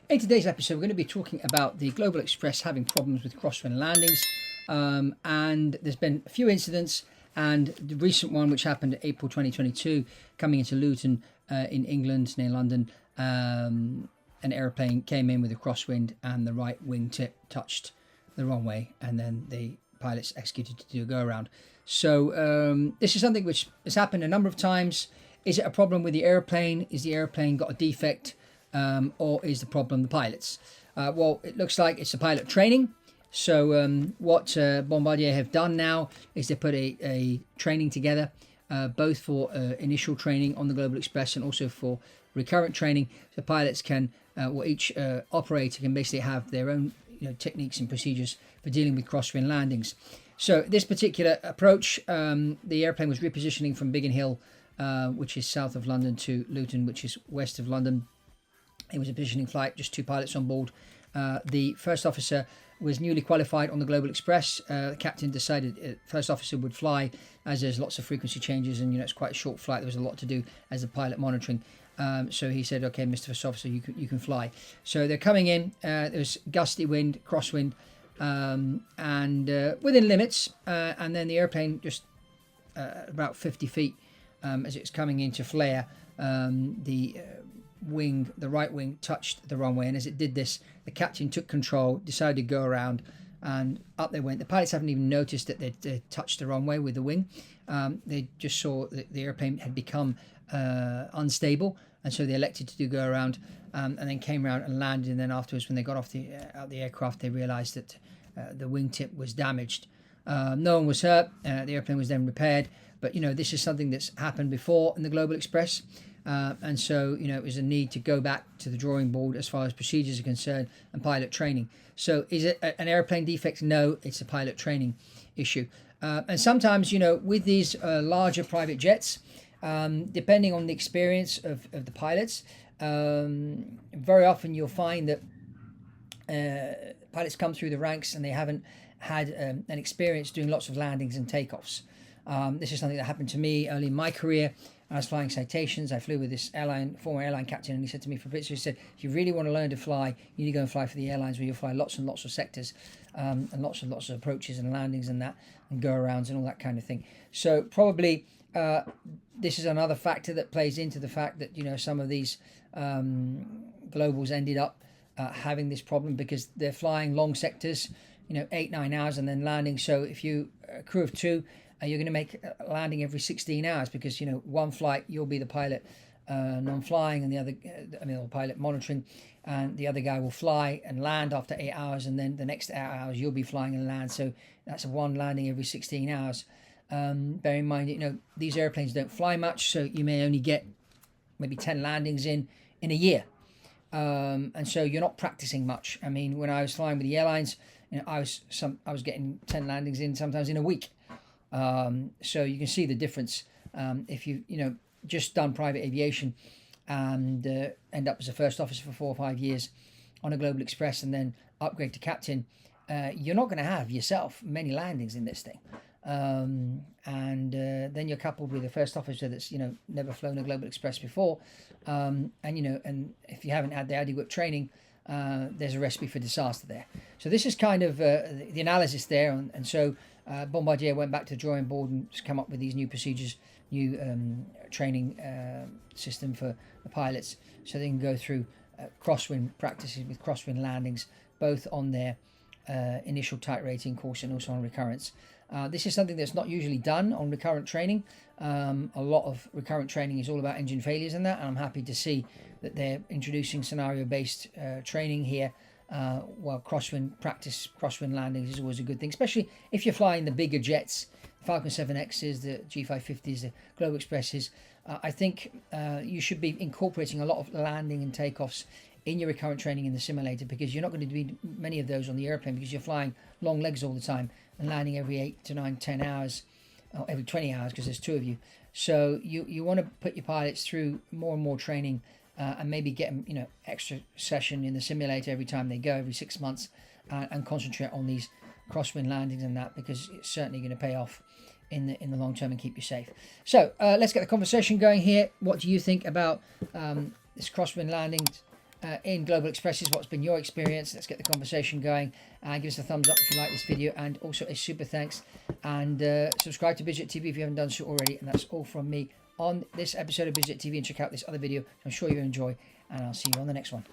In today's episode, we're going to be talking about the Global Express having problems with crosswind landings. And there's been a few incidents, and the recent one, which happened in April 2022, coming into Luton in England, near London, an aeroplane came in with a crosswind and the right wingtip touched the runway, and then the pilots executed to do a go around. So this is something which has happened a number of times. Is it a problem with the airplane? Is the airplane got a defect? Or is the problem the pilots? Well, it looks like it's the pilot training. So what Bombardier have done now is they put a training together, both for initial training on the Global Express and also for recurrent training. So pilots can, each operator can basically have their own techniques and procedures for dealing with crosswind landings. So this particular approach, the airplane was repositioning from Biggin Hill, which is south of London, to Luton, which is west of London. It was a positioning flight, just two pilots on board. The first officer was newly qualified on the Global Express. The captain decided first officer would fly, as there's lots of frequency changes and it's quite a short flight. There was a lot to do as the pilot monitoring. So he said, "Okay, Mr. First Officer, you can fly." So they're coming in. There was gusty wind, crosswind, and within limits. And then the airplane just about 50 feet as it's coming into flare. The right wing touched the runway, and as it did this, the captain took control, decided to go around, and up they went. The pilots haven't even noticed that they touched the runway with the wing. They just saw that the airplane had become unstable, and so they elected to go around, and then came around and landed. And then afterwards, when they got off the aircraft, they realised that the wingtip was damaged. No one was hurt. The airplane was then repaired. But this is something that's happened before in the Global Express. And so, it was a need to go back to the drawing board as far as procedures are concerned and pilot training. So is it an airplane defect? No, it's a pilot training issue. And sometimes, with these larger private jets, depending on the experience of the pilots, very often you'll find that pilots come through the ranks and they haven't had an experience doing lots of landings and takeoffs. This is something that happened to me early in my career. I was flying citations. I flew with this former airline captain, and he said to me, he said, if you really want to learn to fly, you need to go and fly for the airlines where you'll fly lots and lots of sectors, and lots and lots of approaches and landings and that, and go-arounds and all that kind of thing. So probably this is another factor that plays into the fact that, some of these globals ended up having this problem because they're flying long sectors, 8-9 hours and then landing. So if you a crew of two, you're going to make a landing every 16 hours because, one flight you'll be the pilot non-flying and the other, the pilot monitoring, and the other guy will fly and land after 8 hours, and then the next 8 hours you'll be flying and land. So that's one landing every 16 hours. Bear in mind, these airplanes don't fly much, so you may only get maybe 10 landings in a year. And so you're not practicing much. I mean, when I was flying with the airlines, I was getting 10 landings in sometimes in a week. So you can see the difference if you just done private aviation and end up as a first officer for 4 or 5 years on a Global Express and then upgrade to captain. You're not going to have yourself many landings in this thing, and then you're coupled with a first officer that's never flown a Global Express before, and if you haven't had the adequate training, there's a recipe for disaster there. So this is kind of the analysis there, and so Bombardier went back to the drawing board and just come up with these new procedures, new training system for the pilots, so they can go through crosswind practices with crosswind landings, both on their initial type rating course and also on recurrence. This is something that's not usually done on recurrent training. A lot of recurrent training is all about engine failures and that, and I'm happy to see that they're introducing scenario-based training here. While crosswind landings is always a good thing, especially if you're flying the bigger jets, Falcon 7Xs, the G550s, the Global Expresses. I think you should be incorporating a lot of landing and takeoffs in your recurrent training in the simulator, because you're not going to do many of those on the airplane because you're flying long legs all the time and landing every 8 to 9, 10 hours, or every 20 hours because there's two of you. So you want to put your pilots through more and more training. And maybe get them, extra session in the simulator every time they go, every 6 months, and concentrate on these crosswind landings and that, because it's certainly going to pay off in the long term and keep you safe. So let's get the conversation going here. What do you think about this crosswind landing in Global Expresses. What's been your experience? Let's get the conversation going. Give us a thumbs up if you like this video, and also a super thanks. And subscribe to Bizjet TV if you haven't done so already. And that's all from me on this episode of Bizjet TV. And check out this other video I'm sure you'll enjoy. And I'll see you on the next one.